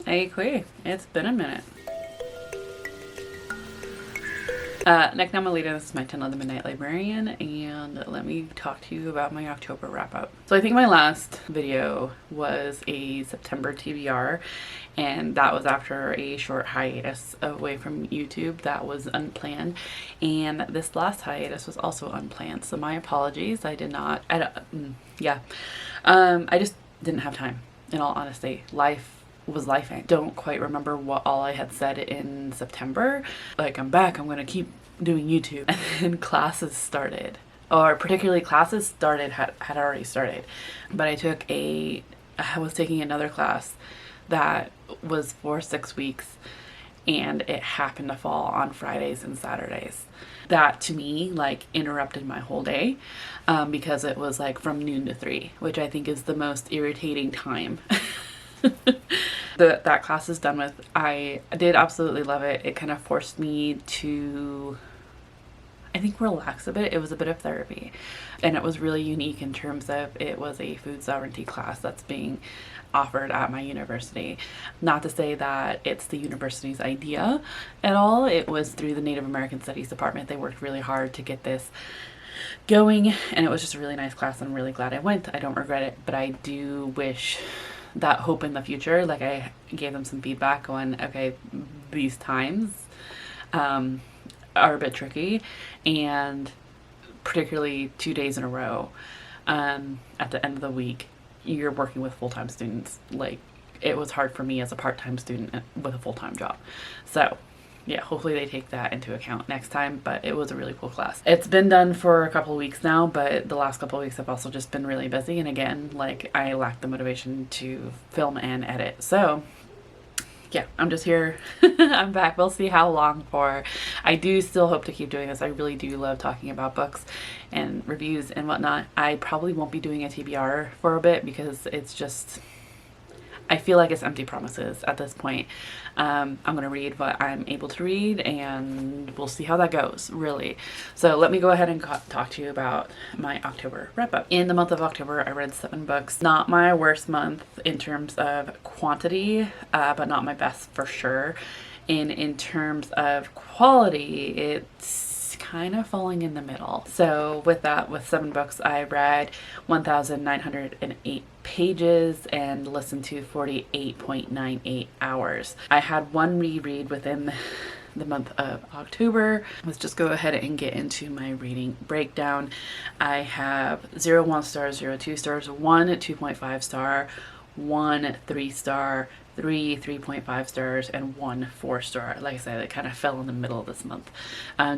Hey, Quay, it's been a minute. Next time, Alita, this is my 10 of the Midnight Librarian, and let me talk to you about my October wrap-up. So I think my last video was a September TBR, and that was after a short hiatus away from YouTube that was unplanned, and this last hiatus was also unplanned, so my apologies. I just didn't have time, in all honesty. Life was lifing. Don't quite remember what all I had said in September. Like, I'm back, I'm gonna keep doing YouTube. And then classes started. Or particularly classes started, had already started. But I was taking another class that was for 6 weeks, and it happened to fall on Fridays and Saturdays. That to me like interrupted my whole day, because it was like from noon to 3, which I think is the most irritating time. That class is done with. I did absolutely love it. It kind of forced me to, I think, relax a bit. It was a bit of therapy, and it was really unique in terms of it was a food sovereignty class that's being offered at my university. Not to say that it's the university's idea at all. It was through the Native American Studies department. They worked really hard to get this going, and it was just a really nice class. I'm really glad I went. I don't regret it, but I do wish that hope in the future. Like, I gave them some feedback going, okay, these times are a bit tricky, and particularly 2 days in a row at the end of the week, you're working with full-time students. Like, it was hard for me as a part-time student with a full-time job. So yeah, hopefully they take that into account next time, but it was a really cool class. It's been done for a couple of weeks now, but the last couple of weeks I've also just been really busy, and again, like, I lacked the motivation to film and edit. So yeah, I'm just here. I'm back. We'll see how long for. I do still hope to keep doing this. I really do love talking about books and reviews and whatnot. I probably won't be doing a TBR for a bit because it's just, I feel like it's empty promises at this point. I'm going to read what I'm able to read, and we'll see how that goes, really. So let me go ahead and talk to you about my October wrap-up. In the month of October, I read 7 books. Not my worst month in terms of quantity, but not my best for sure. And in terms of quality, it's kind of falling in the middle. So with that, with 7 books, I read 1,908 pages and listened to 48.98 hours. I had one reread within the month of October. Let's just go ahead and get into my reading breakdown. I have 0 1 stars, 0 2 stars, 1 2.5 star, 1 3 star, 3 3.5 stars, and 1 4 star. Like I said, it kind of fell in the middle of this month,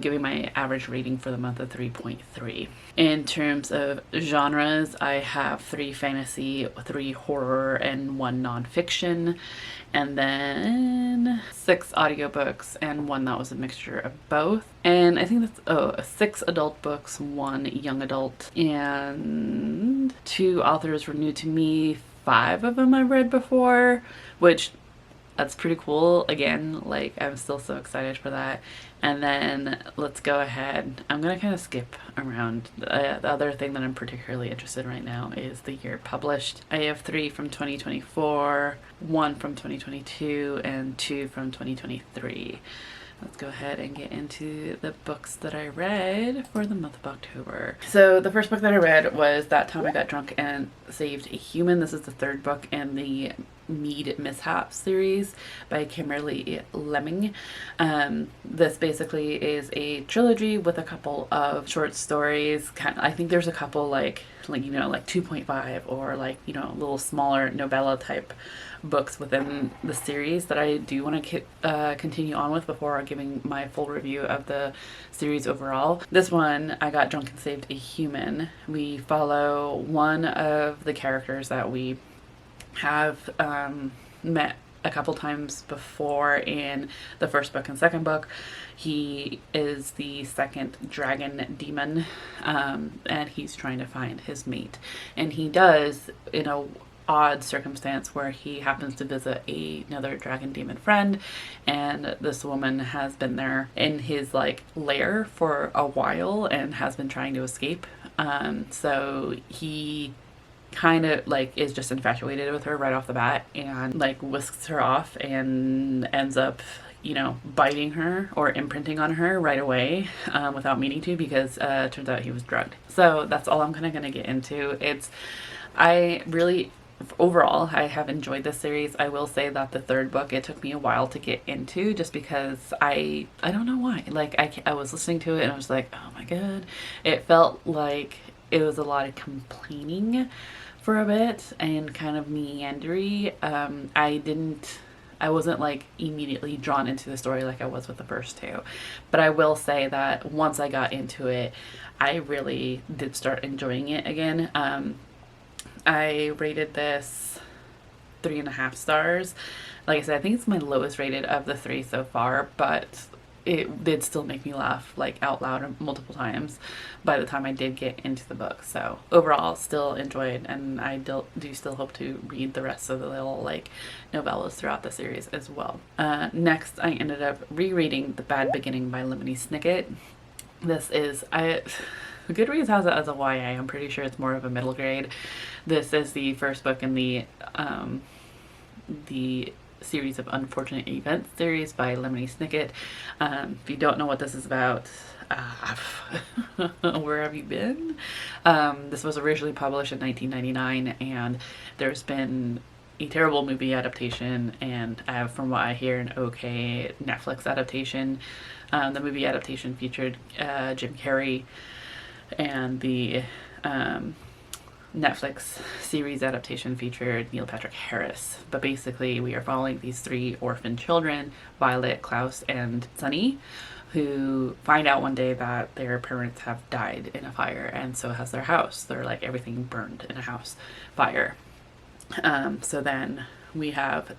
giving my average rating for the month of 3.3. In terms of genres, I have 3 fantasy, 3 horror, and 1 nonfiction, and then 6 audiobooks and 1 that was a mixture of both. And I think that's 6 adult books, 1 young adult, and 2 authors were new to me. 5 of them I've read before, which that's pretty cool. Again, like, I'm still so excited for that. And then let's go ahead. I'm gonna kind of skip around. The other thing that I'm particularly interested in right now is the year published. I have 3 from 2024, 1 from 2022, and 2 from 2023. Let's go ahead and get into the books that I read for the month of October. So the first book that I read was That Time I Got Drunk and Saved a Human. This is the 3rd book in the Mead Mishaps series by Kimberly Lemming. This basically is a trilogy with a couple of short stories. I think there's a couple like 2.5 or little smaller novella type books within the series that I do want to continue on with before giving my full review of the series overall. This one, I Got Drunk and Saved a Human. We follow one of the characters that we have met a couple times before in the first book and second book. He is the second dragon demon, and he's trying to find his mate, and he does in a odd circumstance where he happens to visit another dragon demon friend, and this woman has been there in his lair for a while and has been trying to escape. So he kind of like is just infatuated with her right off the bat and like whisks her off and ends up, you know, biting her or imprinting on her right away without meaning to, because it turns out he was drugged. So that's all I'm kind of going to get into. I really, overall, I have enjoyed this series. I will say that the third book, it took me a while to get into, just because I don't know why. Like I was listening to it and I was like, oh my god. It felt like it was a lot of complaining for a bit and kind of meandery. I wasn't like immediately drawn into the story like I was with the first two. But I will say that once I got into it, I really did start enjoying it again. I rated this 3.5 stars. Like I said, I think it's my lowest rated of the 3 so far, but it did still make me laugh like out loud multiple times by the time I did get into the book. So overall, still enjoyed, and I do still hope to read the rest of the little like novellas throughout the series as well. Next, I ended up rereading The Bad Beginning by Lemony Snicket. This is Goodreads has it as a YA. I'm pretty sure it's more of a middle grade. This is the first book in the series of Unfortunate Events series by Lemony Snicket. If you don't know what this is about, where have you been? This was originally published in 1999, and there's been a terrible movie adaptation and, from what I hear, an okay Netflix adaptation. The movie adaptation featured Jim Carrey, and the Netflix series adaptation featured Neil Patrick Harris. But basically, we are following these 3 orphan children, Violet, Klaus, and Sunny, who find out one day that their parents have died in a fire, and so has their house. They're like everything burned in a house fire. So then we have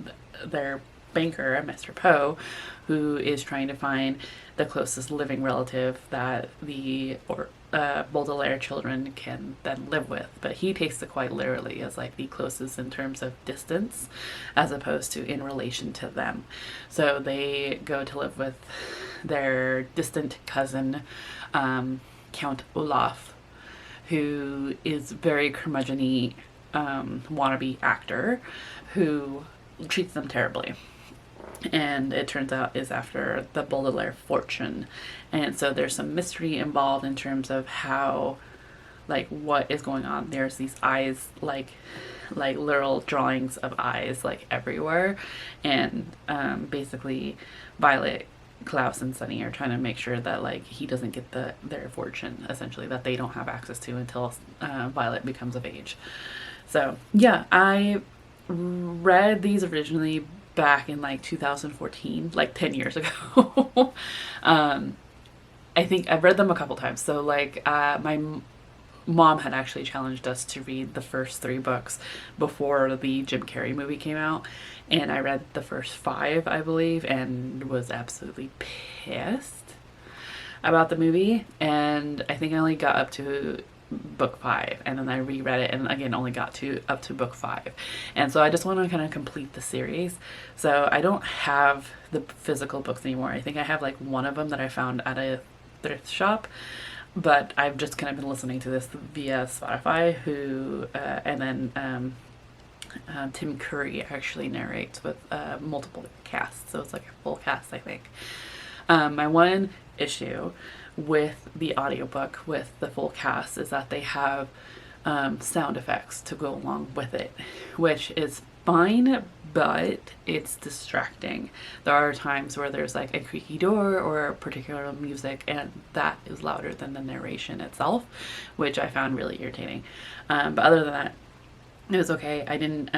their banker, Mr. Poe, who is trying to find the closest living relative that the Baudelaire children can then live with. But he takes it quite literally as like the closest in terms of distance as opposed to in relation to them. So they go to live with their distant cousin, Count Olaf, who is very curmudgeon-y wannabe actor who treats them terribly. And it turns out is after the Baudelaire fortune. And so there's some mystery involved in terms of how, like, what is going on. There's these eyes, like literal drawings of eyes, like, everywhere. And basically Violet, Klaus, and Sunny are trying to make sure that, like, he doesn't get their fortune, essentially, that they don't have access to until Violet becomes of age. So, yeah, I read these originally back in like 2014, like 10 years ago. I think I've read them a couple times. So like my mom had actually challenged us to read the first 3 books before the Jim Carrey movie came out, and I read the first 5, I believe, and was absolutely pissed about the movie. And I think I only got up to book 5, and then I reread it and again only got up to book 5. And so I just want to kind of complete the series. So I don't have the physical books anymore. I think I have like one of them that I found at a thrift shop, but I've just kind of been listening to this via Spotify, and then Tim Curry actually narrates with multiple casts, so it's like a full cast, I think. My one issue with the audiobook with the full cast is that they have sound effects to go along with it, which is fine, but it's distracting. There are times where there's like a creaky door or particular music, and that is louder than the narration itself, which I found really irritating. But other than that, it was okay. I didn't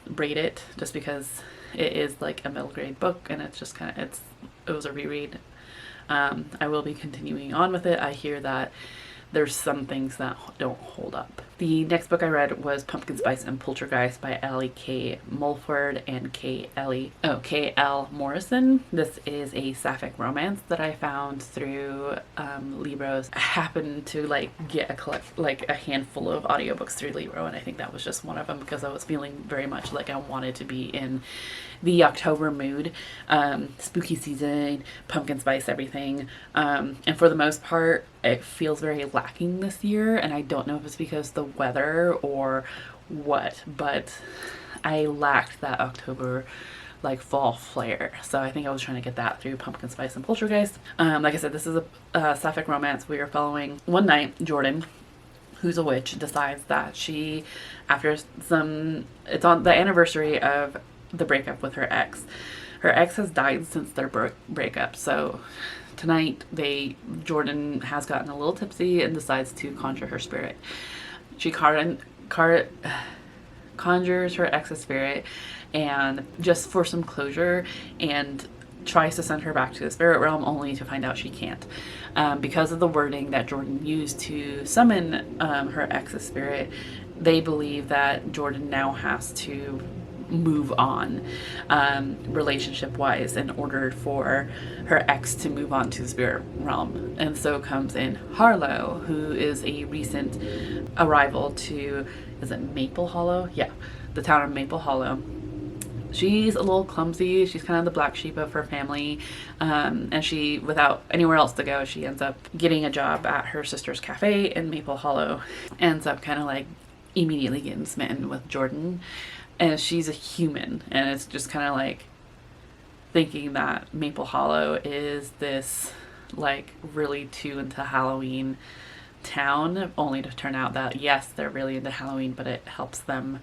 rate it just because it is like a middle grade book, and it's just kind of, it was a reread. I will be continuing on with it. I hear that there's some things that don't hold up. The next book I read was Pumpkin Spice and Poltergeist by Ellie K. Mulford and K.L. Morrison. This is a sapphic romance that I found through Libro's. I happened to like get a handful of audiobooks through Libro, and I think that was just one of them because I was feeling very much like I wanted to be in the October mood, spooky season, pumpkin spice, everything. And for the most part, it feels very lacking this year, and I don't know if it's because the weather or what, but I lacked that October like fall flair. So I think I was trying to get that through Pumpkin Spice and Poltergeist. Like I said, this is a sapphic romance. We are following one night Jordan, who's a witch, decides that she, after it's on the anniversary of the breakup with her ex. Her ex has died since their breakup. So tonight Jordan has gotten a little tipsy and decides to conjure her spirit. She conjures her ex's spirit, and just for some closure, and tries to send her back to the spirit realm, only to find out she can't. Because of the wording that Jordan used to summon her ex's spirit, they believe that Jordan now has to move on relationship wise in order for her ex to move on to the spirit realm. And so comes in Harlow, who is a recent arrival to, is it Maple Hollow? Yeah, the town of Maple Hollow. She's a little clumsy. She's kind of the black sheep of her family. And she, without anywhere else to go, she ends up getting a job at her sister's cafe in Maple Hollow. Ends up kind of like immediately getting smitten with Jordan. And she's a human. And it's just kind of like thinking that Maple Hollow is this like really too into Halloween town, only to turn out that yes, they're really into Halloween, but it helps them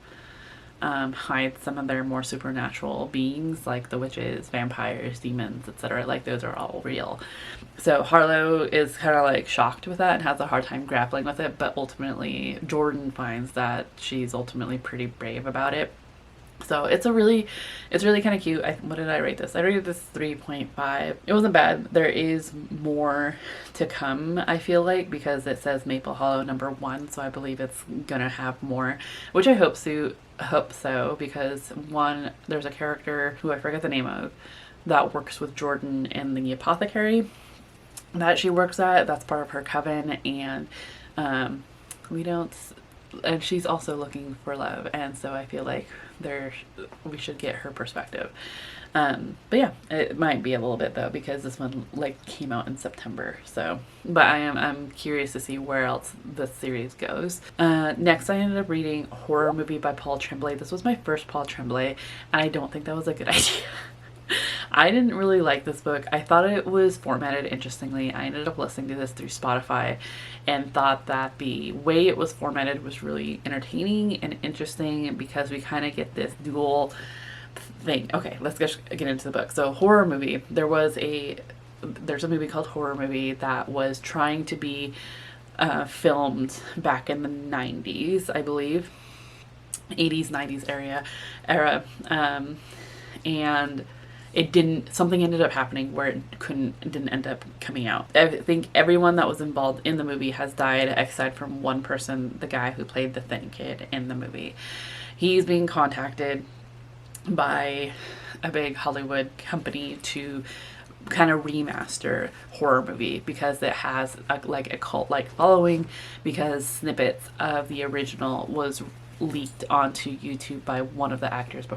hide some of their more supernatural beings, like the witches, vampires, demons, etc. Like those are all real. So Harlow is kind of like shocked with that and has a hard time grappling with it, but ultimately Jordan finds that she's ultimately pretty brave about it. So it's really kind of cute. What did I rate this? I rated this 3.5. It wasn't bad. There is more to come, I feel like, because it says Maple Hollow #1, so I believe it's gonna have more, which I hope so, because one, there's a character who I forget the name of that works with Jordan in the apothecary that she works at. That's part of her coven, and and she's also looking for love, and so I feel like we should get her perspective. But yeah, it might be a little bit though, because this one like came out in September. So, but I'm curious to see where else the series goes. Next, I ended up reading Horror Movie by Paul Tremblay. This was my first Paul Tremblay, and I don't think that was a good idea. I didn't really like this book. I thought it was formatted interestingly. I ended up listening to this through Spotify and thought that the way it was formatted was really entertaining and interesting, because we kind of get this dual thing. Okay, let's get into the book. So Horror Movie. There's a movie called Horror Movie that was trying to be filmed back in the 90s, I believe. 80s, 90s era. And something ended up happening where it didn't end up coming out. I think everyone that was involved in the movie has died, aside from one person, the guy who played the thin kid in the movie. He's being contacted by a big Hollywood company to kind of remaster Horror Movie, because it has a cult-like following, because snippets of the original was leaked onto YouTube by one of the actors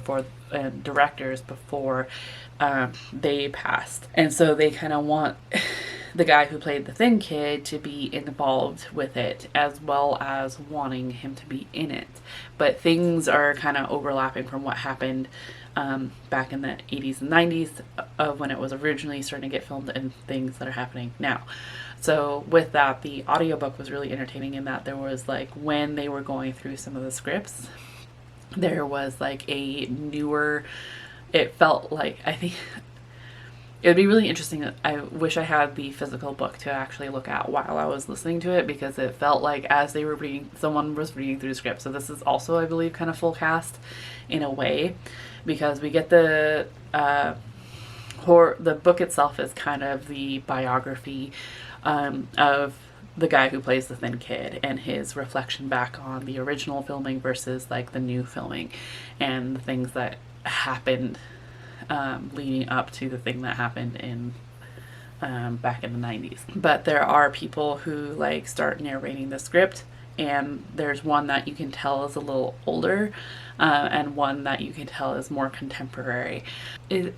and directors before they passed. And so they kind of want the guy who played the thin kid to be involved with it, as well as wanting him to be in it. But things are kind of overlapping from what happened back in the 80s and 90s of when it was originally starting to get filmed, and things that are happening now. So with that, the audiobook was really entertaining in that there was like, when they were going through some of the scripts, there was like a newer, it felt like, I think it would be really interesting. I wish I had the physical book to actually look at while I was listening to it, because it felt like as they were reading, someone was reading through the script. So this is also, I believe, kind of full cast in a way, because we get the book itself is kind of the biography of the guy who plays the thin kid, and his reflection back on the original filming versus like the new filming, and the things that happened leading up to the thing that happened in back in the 90s. But there are people who like start narrating the script and there's one that you can tell is a little older, and one that you can tell is more contemporary. It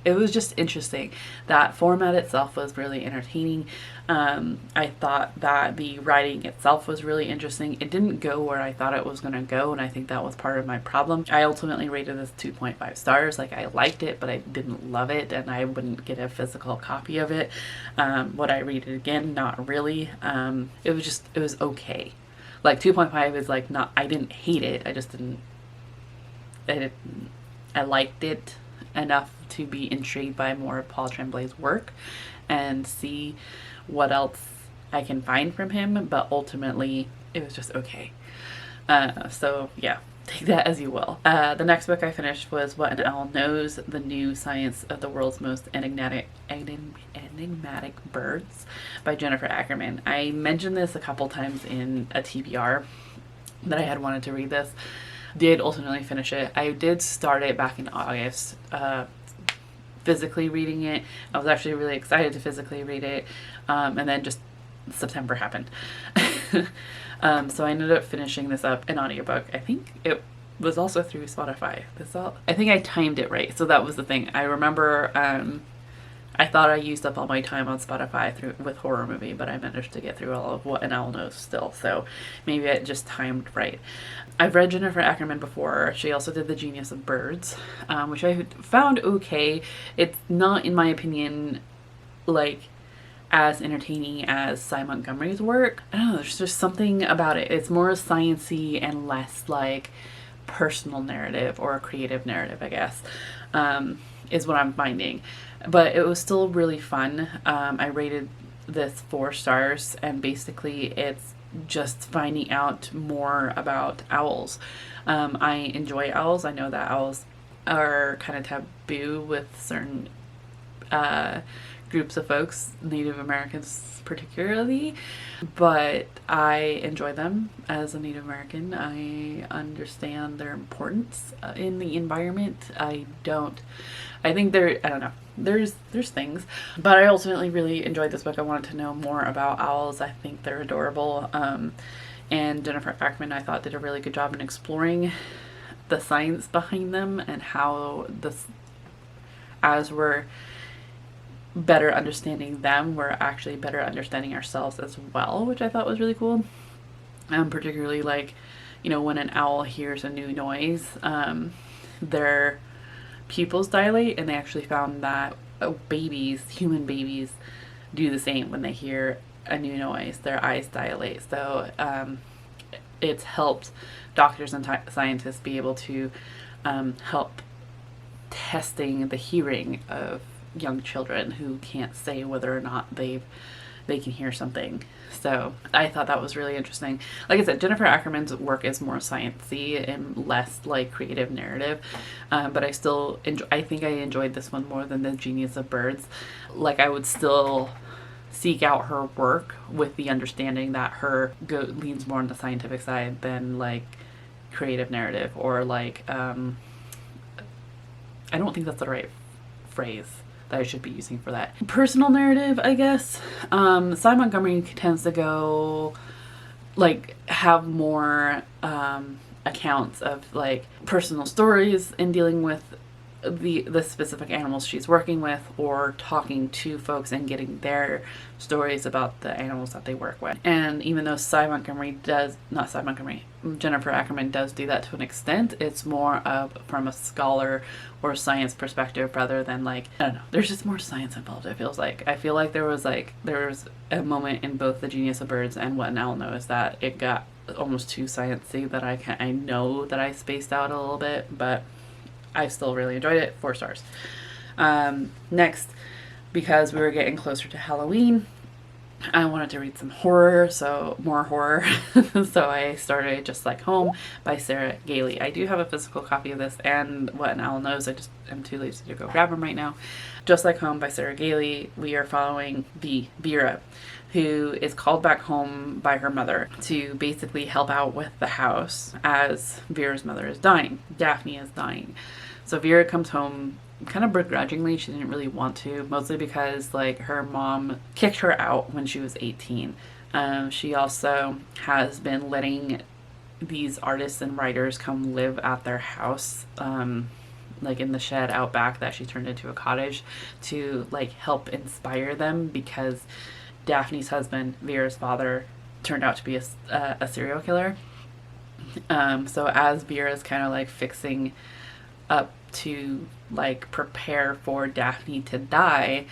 was just interesting. That format itself was really entertaining. I thought that the writing itself was really interesting. It didn't go where I thought it was going to go, and I think that was part of my problem. I ultimately rated this 2.5 stars. Like, I liked it, but I didn't love it, and I wouldn't get a physical copy of it. Would I read it again? Not really. It was okay. Like, 2.5 is like, not, I didn't hate it. I just didn't, I liked it enough to be intrigued by more of Paul Tremblay's work and see what else I can find from him, but ultimately it was just okay. So yeah, take that as you will. The next book I finished was What an Owl Knows, The New Science of the World's Most Enigmatic Birds by Jennifer Ackerman. I mentioned this a couple times in a TBR that I had wanted to read this. Did ultimately finish it. I did start it back in August, physically reading it. I was actually really excited to physically read it, and then just September happened. So I ended up finishing this up in audiobook. I think it was also through Spotify. I think I timed it right. So that was the thing. I remember I thought I used up all my time on Spotify with horror movie, but I managed to get through all of What an Owl Knows still. So maybe it just timed right. I've read Jennifer Ackerman before. She also did The Genius of Birds, which I found okay. It's not, in my opinion, like as entertaining as Cy Montgomery's work. I don't know, there's just something about it. It's more sciencey and less like personal narrative or a creative narrative, I guess, is what I'm finding. But it was still really fun. I rated this 4 stars, and basically it's just finding out more about owls. I enjoy owls. I know that owls are kind of taboo with certain groups of folks, Native Americans particularly, but I enjoy them as a Native American. I understand their importance in the environment. I think I don't know, there's things, but I ultimately really enjoyed this book. I wanted to know more about owls. I think they're adorable, and Jennifer Ackerman, I thought, did a really good job in exploring the science behind them and how as we're better understanding them, we're actually better understanding ourselves as well, which I thought was really cool. Particularly, like, when an owl hears a new noise, their pupils dilate, and they actually found that human babies do the same when they hear a new noise. Their eyes dilate. So it's helped doctors and scientists be able to help testing the hearing of young children who can't say whether or not they can hear something. So I thought that was really interesting. Like I said, Jennifer Ackerman's work is more sciencey and less like creative narrative, but I still I think I enjoyed this one more than The Genius of Birds. Like, I would still seek out her work with the understanding that leans more on the scientific side than like creative narrative, or like I don't think that's the right phrase that I should be using for that. Personal narrative, I guess. Cy Montgomery tends to go, like, have more accounts of, like, personal stories in dealing with the specific animals she's working with, or talking to folks and getting their stories about the animals that they work with. And even though Jennifer Ackerman does do that to an extent, it's more of from a scholar or science perspective rather than, like, I don't know, there's just more science involved, it feels like. I feel like there was a moment in both The Genius of Birds and What an Owl Knows that it got almost too sciencey, that I know that I spaced out a little bit, but I still really enjoyed it. 4 stars. Next, because we were getting closer to Halloween, I wanted to read some horror, so more horror. So I started Just Like Home by Sarah Gailey. I do have a physical copy of this and What an Owl Knows. I just am too lazy to go grab them right now. Just Like Home by Sarah Gailey. We are following Vera, who is called back home by her mother to basically help out with the house as Vera's mother is dying. Daphne is dying. So Vera comes home kind of begrudgingly. She didn't really want to, mostly because, like, her mom kicked her out when she was 18. She also has been letting these artists and writers come live at their house, like in the shed out back that she turned into a cottage, to like help inspire them, because Daphne's husband, Vera's father, turned out to be a serial killer. So as Vera's kind of like fixing up to like prepare for Daphne to die,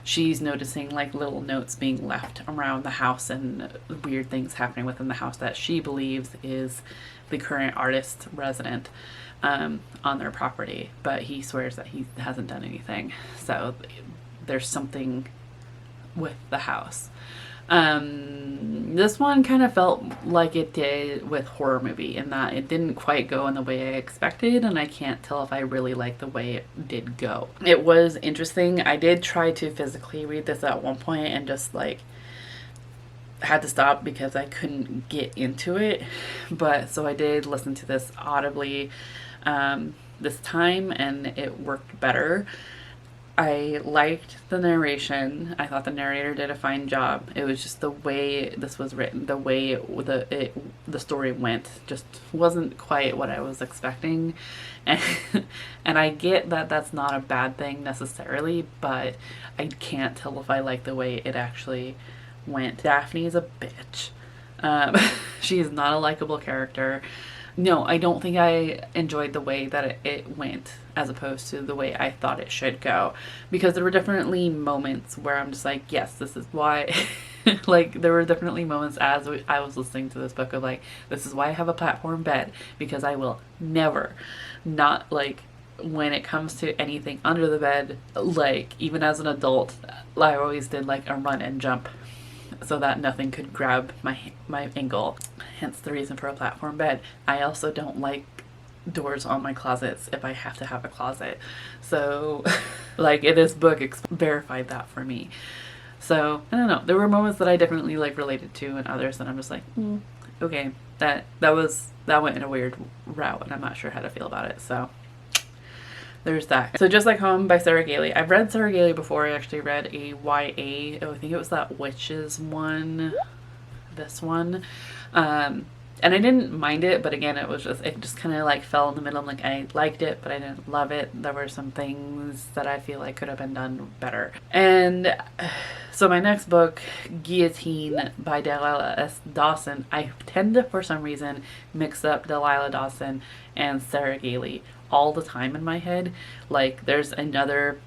she's noticing like little notes being left around the house and weird things happening within the house that she believes is the current artist resident on their property, but he swears that he hasn't done anything. So there's something with the house. This one kind of felt like it did with horror movie, in that it didn't quite go in the way I expected, and I can't tell if I really liked the way it did go. It was interesting. I did try to physically read this at one point and just like had to stop because I couldn't get into it, but so I did listen to this audibly this time, and it worked better. I liked the narration. I thought the narrator did a fine job. It was just the way this was written, the way the story went, just wasn't quite what I was expecting. And, and I get that that's not a bad thing necessarily, but I can't tell if I like the way it actually went. Daphne is a bitch. She is not a likable character. No, I don't think I enjoyed the way that it went as opposed to the way I thought it should go, because there were definitely moments where I'm just like, yes, this is why. Like, there were definitely moments as I was listening to this book of like, this is why I have a platform bed, because I will never not like, when it comes to anything under the bed, like even as an adult, I always did like a run and jump so that nothing could grab my ankle, hence the reason for a platform bed. I also don't like doors on my closets if I have to have a closet, so like this book verified that for me. So I don't know, there were moments that I definitely like related to, and others that I'm just like, okay, that went in a weird route and I'm not sure how to feel about it. So there's that. So Just Like Home by Sarah Gailey. I've read Sarah Gailey before. I actually read a YA. Oh, I think it was that Witches one. This one. And I didn't mind it, but again, it just kind of like fell in the middle. Like, I liked it, but I didn't love it. There were some things that I feel like could have been done better. And so my next book, Guillotine by Delilah S. Dawson. I tend to, for some reason, mix up Delilah Dawson and Sarah Gailey all the time in my head. Like, there's another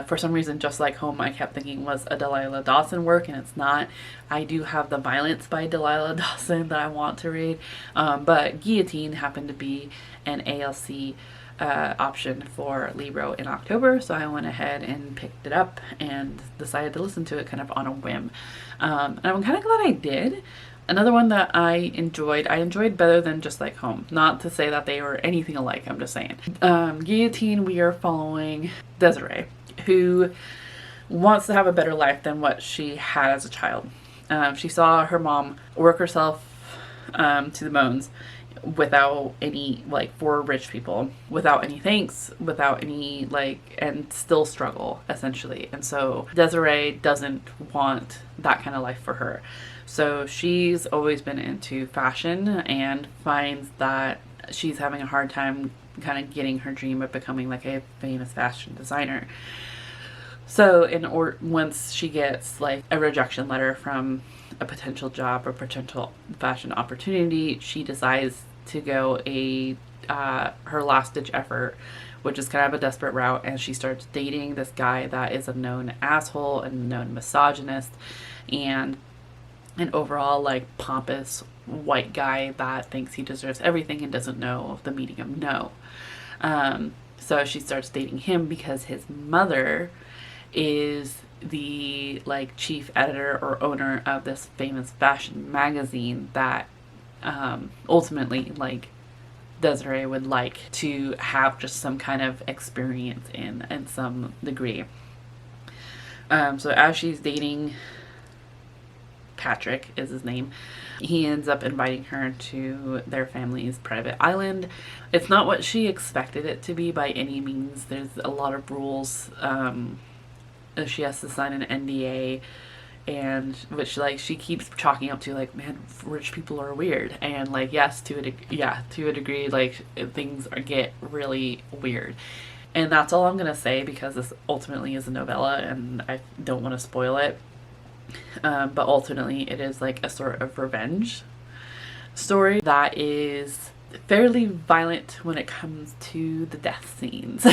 for some reason, Just Like Home, I kept thinking was a Delilah Dawson work, and it's not. I do have The Violence by Delilah Dawson that I want to read, but Guillotine happened to be an ALC option for Libro in October, so I went ahead and picked it up and decided to listen to it kind of on a whim. And I'm kind of glad I did. Another one that I enjoyed better than Just Like Home. Not to say that they were anything alike, I'm just saying. Guillotine, we are following Desiree, who wants to have a better life than what she had as a child. She saw her mom work herself to the bones without any, like, for rich people, without any thanks, without any, like, and still struggle, essentially. And so Desiree doesn't want that kind of life for her. So she's always been into fashion and finds that she's having a hard time kind of getting her dream of becoming like a famous fashion designer. So once she gets like a rejection letter from a potential job or potential fashion opportunity, she decides to go her last ditch effort, which is kind of a desperate route, and she starts dating this guy that is a known asshole and a known misogynist and an overall like pompous white guy that thinks he deserves everything and doesn't know the meaning of no. So she starts dating him because his mother is the like chief editor or owner of this famous fashion magazine that ultimately like Desiree would like to have just some kind of experience in some degree. So as she's dating Patrick is his name, he ends up inviting her to their family's private island. It's not what she expected it to be by any means. There's a lot of rules. She has to sign an NDA and which like she keeps chalking up to like, man, rich people are weird, and like yes, to a degree, like things get really weird. And that's all I'm gonna say, because this ultimately is a novella and I don't want to spoil it. But ultimately it is like a sort of revenge story that is fairly violent when it comes to the death scenes.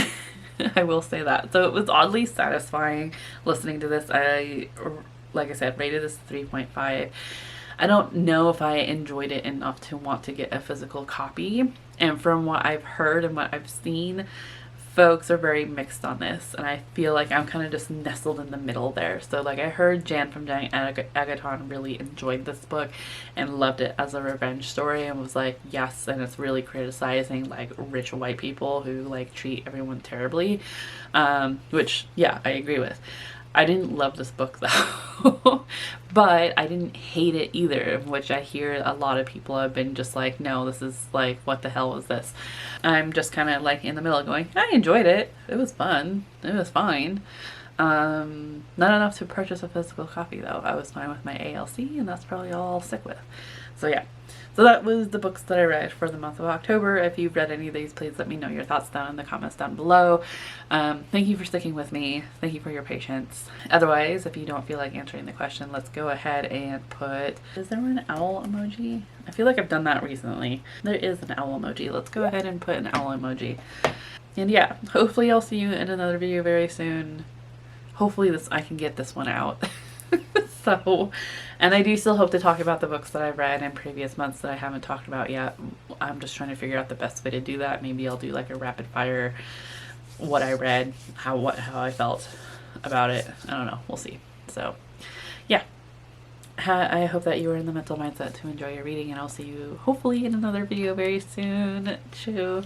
I will say that. So it was oddly satisfying listening to this. Like I said, rated this 3.5. I don't know if I enjoyed it enough to want to get a physical copy. And from what I've heard and what I've seen, folks are very mixed on this, and I feel like I'm kind of just nestled in the middle there. So like I heard Jan from Agaton really enjoyed this book and loved it as a revenge story and was like, yes, and it's really criticizing like rich white people who like treat everyone terribly, which yeah, I agree with. I didn't love this book though, but I didn't hate it either, which I hear a lot of people have been just like, no, this is like, what the hell was this? I'm just kind of like in the middle going, I enjoyed it. It was fun. It was fine. Not enough to purchase a physical copy though. I was fine with my ALC, and that's probably all I'll stick with. So yeah. So that was the books that I read for the month of October. If you've read any of these, please let me know your thoughts down in the comments down below. Thank you for sticking with me. Thank you for your patience. Otherwise, if you don't feel like answering the question, let's go ahead and put, is there an owl emoji? I feel like I've done that recently. There is an owl emoji. Let's go ahead and put an owl emoji. And yeah, hopefully I'll see you in another video very soon. Hopefully I can get this one out. So, and I do still hope to talk about the books that I've read in previous months that I haven't talked about yet. I'm just trying to figure out the best way to do that. Maybe I'll do like a rapid fire, what I read, how I felt about it. I don't know. We'll see. So, yeah. I hope that you are in the mental mindset to enjoy your reading, and I'll see you hopefully in another video very soon. Chew.